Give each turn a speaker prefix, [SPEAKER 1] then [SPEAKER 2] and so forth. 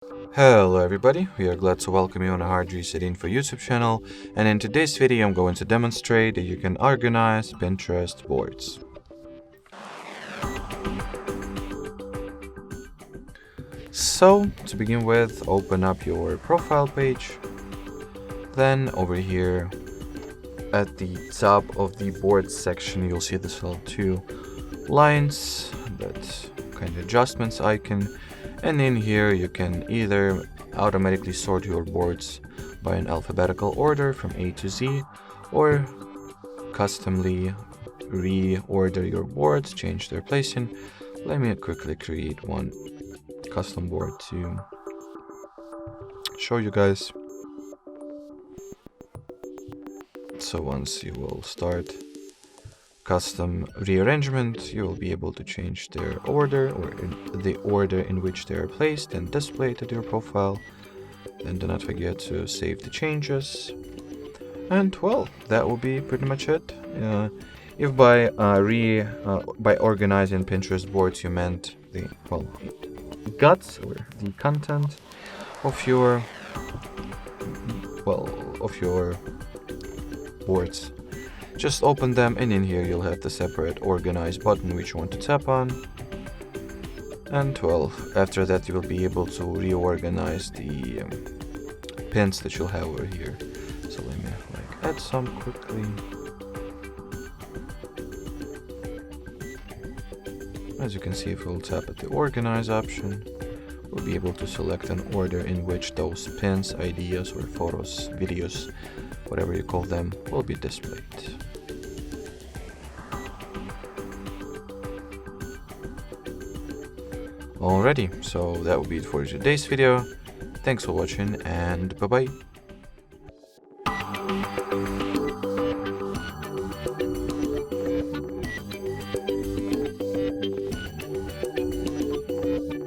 [SPEAKER 1] Hello everybody, we are glad to welcome you on the HardReset.Info YouTube channel, and in today's video I'm going to demonstrate that you can organize Pinterest boards. So, to begin with, open up your profile page, then over here at the top of the board section you'll see this little two lines, that kind of adjustments icon. And in here you can either automatically sort your boards by an alphabetical order from A to Z, or customly reorder your boards, change their placing. Let me quickly create one custom board to show you guys. So once you will start custom rearrangement, you will be able to change their order, or the order in which they are placed and displayed to your profile. Then do not forget to save the changes. And well, that will be pretty much it. If by organizing Pinterest boards you meant the guts or the content of your boards, just open them, and in here you'll have the separate organize button which you want to tap on. And well, after that you will be able to reorganize the pins that you'll have over here. So let me add some quickly. As you can see, if we'll tap at the organize option, we'll be able to select an order in which those pins, ideas, or photos, videos, whatever you call them, will be displayed. Alrighty, so that will be it for today's video. Thanks for watching, and bye bye.